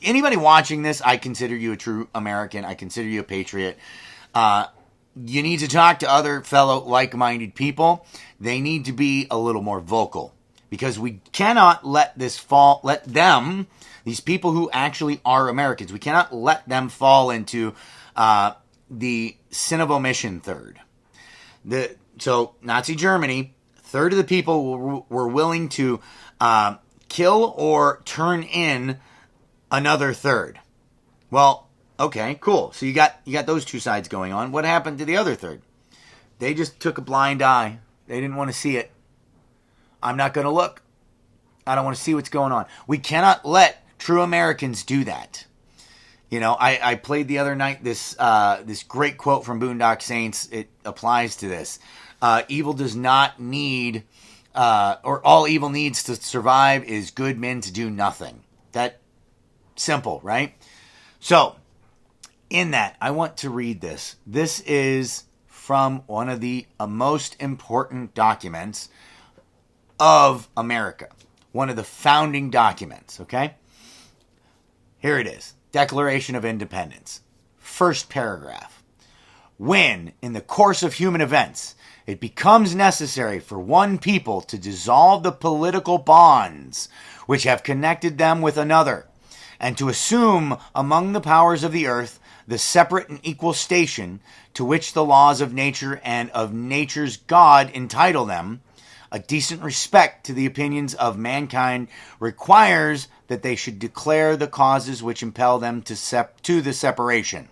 anybody watching this, I consider you a true American. I consider you a patriot. You need to talk to other fellow like-minded people. They need to be a little more vocal, because we cannot let these people who actually are Americans, we cannot let them fall into the sin of omission third. So Nazi Germany, a third of the people were willing to kill or turn in another third. Well, okay, cool. So you got those two sides going on. What happened to the other third? They just took a blind eye. They didn't want to see it. I'm not going to look. I don't want to see what's going on. We cannot let true Americans do that. You know, I played the other night this great quote from Boondock Saints. It applies to this. Evil does not need, or all evil needs to survive is good men to do nothing. That simple, right? So, in that, I want to read this. This is from one of the most important documents of America. One of the founding documents, okay? Here it is. Declaration of Independence. First paragraph. When, in the course of human events, it becomes necessary for one people to dissolve the political bonds which have connected them with another, and to assume among the powers of the earth the separate and equal station to which the laws of nature and of nature's God entitle them, a decent respect to the opinions of mankind requires that they should declare the causes which impel them to the separation.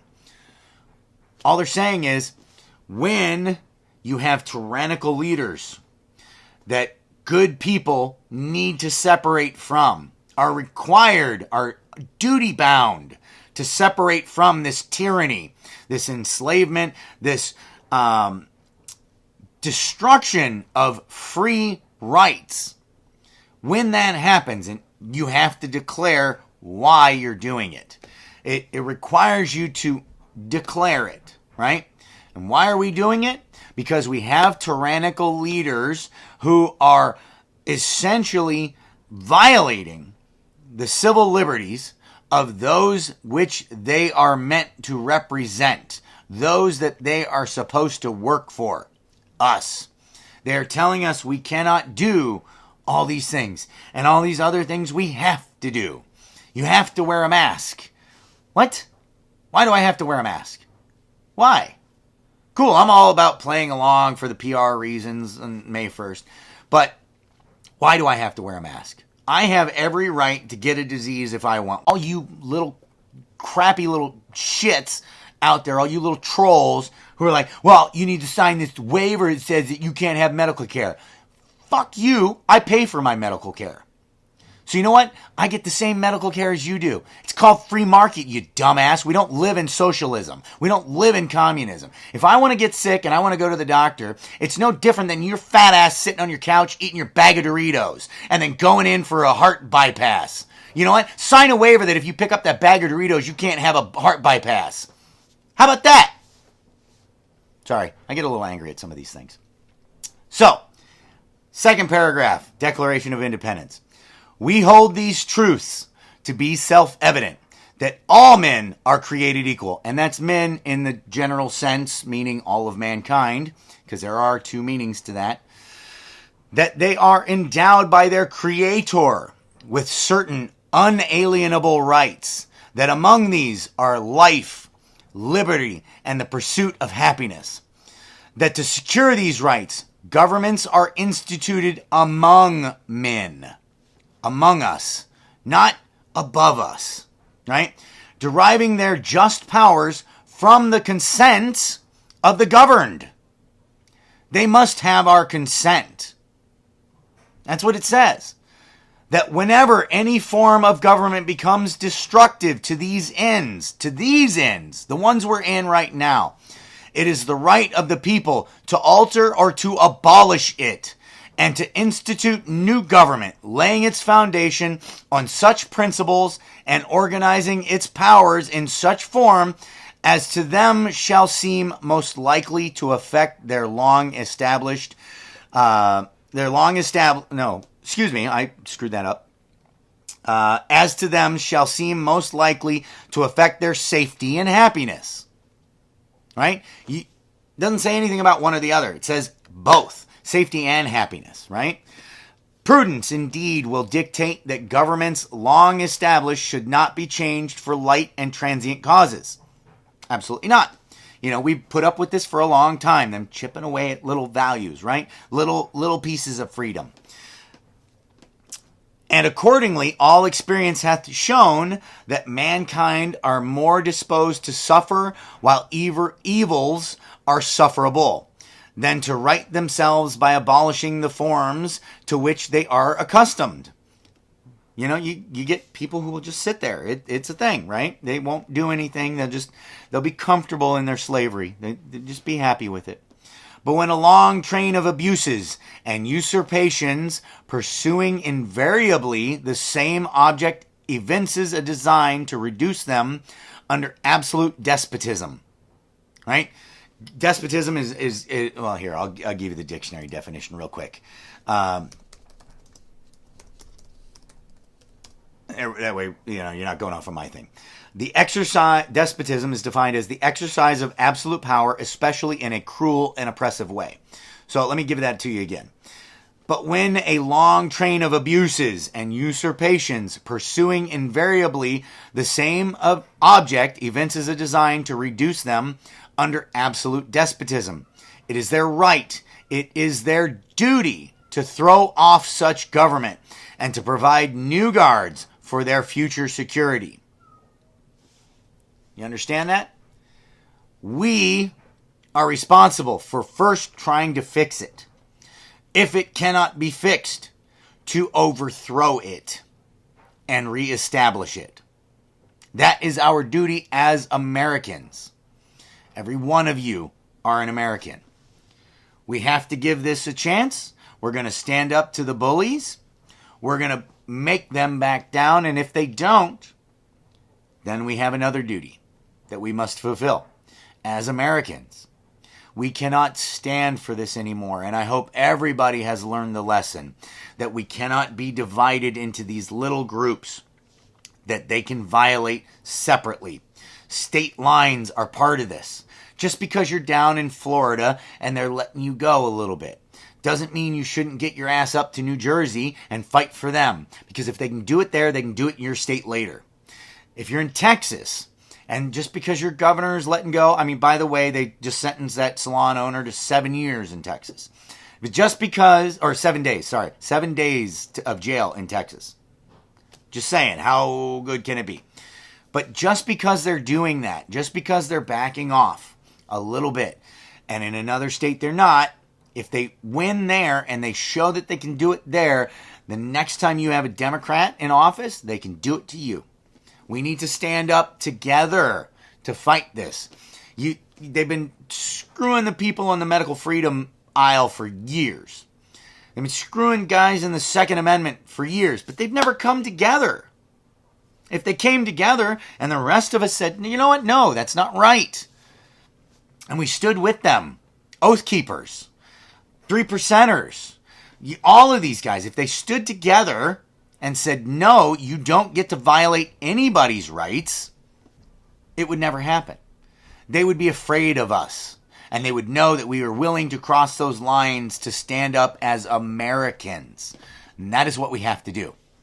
All they're saying is, when you have tyrannical leaders that good people need to separate from, are required, are duty-bound to separate from this tyranny, this enslavement, this destruction of free rights. When that happens, and you have to declare why you're doing it. It requires you to declare it, right? And why are we doing it? Because we have tyrannical leaders who are essentially violating the civil liberties of those which they are meant to represent, those that they are supposed to work for, us. They are telling us we cannot do all these things, and all these other things we have to do. You have to wear a mask. What? Why do I have to wear a mask? Why? Cool, I'm all about playing along for the PR reasons on May 1st, but why do I have to wear a mask? I have every right to get a disease if I want. All you little crappy little shits out there, all you little trolls who are like, well, you need to sign this waiver that says that you can't have medical care. Fuck you. I pay for my medical care. So you know what? I get the same medical care as you do. It's called free market, you dumbass. We don't live in socialism. We don't live in communism. If I want to get sick and I want to go to the doctor, it's no different than your fat ass sitting on your couch eating your bag of Doritos and then going in for a heart bypass. You know what? Sign a waiver that if you pick up that bag of Doritos, you can't have a heart bypass. How about that? Sorry, I get a little angry at some of these things. So, second paragraph, Declaration of Independence. We hold these truths to be self-evident, that all men are created equal. And that's men in the general sense, meaning all of mankind, because there are two meanings to that. That they are endowed by their Creator with certain unalienable rights, that among these are life, liberty, and the pursuit of happiness. That to secure these rights, governments are instituted among men. Among us, not above us, right? Deriving their just powers from the consent of the governed. They must have our consent. That's what it says. That whenever any form of government becomes destructive to these ends, the ones we're in right now, it is the right of the people to alter or to abolish it, and to institute new government, laying its foundation on such principles and organizing its powers in such form as to them shall seem most likely to affect their long established, I screwed that up. as to them shall seem most likely to affect their safety and happiness. Right? It doesn't say anything about one or the other. It says both, safety and happiness, right? Prudence indeed will dictate that governments long established should not be changed for light and transient causes. Absolutely not. We put up with this for a long time, them chipping away at little values, right? Little pieces of freedom. And accordingly, all experience hath shown that mankind are more disposed to suffer while evils are sufferable than to right themselves by abolishing the forms to which they are accustomed. You get people who will just sit there. It's a thing, right? They won't do anything. They'll be comfortable in their slavery. They just be happy with it. But when a long train of abuses and usurpations pursuing invariably the same object evinces a design to reduce them under absolute despotism, right? Despotism is well, here, I'll give you the dictionary definition real quick. That way, you're not going off of my thing. Despotism is defined as the exercise of absolute power, especially in a cruel and oppressive way. So let me give that to you again. But when a long train of abuses and usurpations pursuing invariably the same object evinces a design to reduce them under absolute despotism, it is their right, it is their duty to throw off such government and to provide new guards for their future security. You understand that? We are responsible for first trying to fix it. If it cannot be fixed, to overthrow it and reestablish it. That is our duty as Americans. Every one of you are an American. We have to give this a chance. We're going to stand up to the bullies. We're going to make them back down. And if they don't, then we have another duty that we must fulfill as Americans. We cannot stand for this anymore. And I hope everybody has learned the lesson that we cannot be divided into these little groups that they can violate separately. State lines are part of this. Just because you're down in Florida and they're letting you go a little bit doesn't mean you shouldn't get your ass up to New Jersey and fight for them. Because if they can do it there, they can do it in your state later. If you're in Texas, and just because your governor is letting go, by the way, they just sentenced that salon owner to 7 years in Texas. But just because, or 7 days, 7 days of jail in Texas. Just saying, how good can it be? But just because they're doing that, just because they're backing off a little bit, and in another state they're not, if they win there and they show that they can do it there, the next time you have a Democrat in office, they can do it to you. We need to stand up together to fight this. They've been screwing the people on the medical freedom aisle for years. They've been screwing guys in the Second Amendment for years, but they've never come together. If they came together and the rest of us said, you know what? No, that's not right. And we stood with them. Oath Keepers, 3%ers, all of these guys, if they stood together and said, no, you don't get to violate anybody's rights, it would never happen. They would be afraid of us. And they would know that we were willing to cross those lines to stand up as Americans. And that is what we have to do.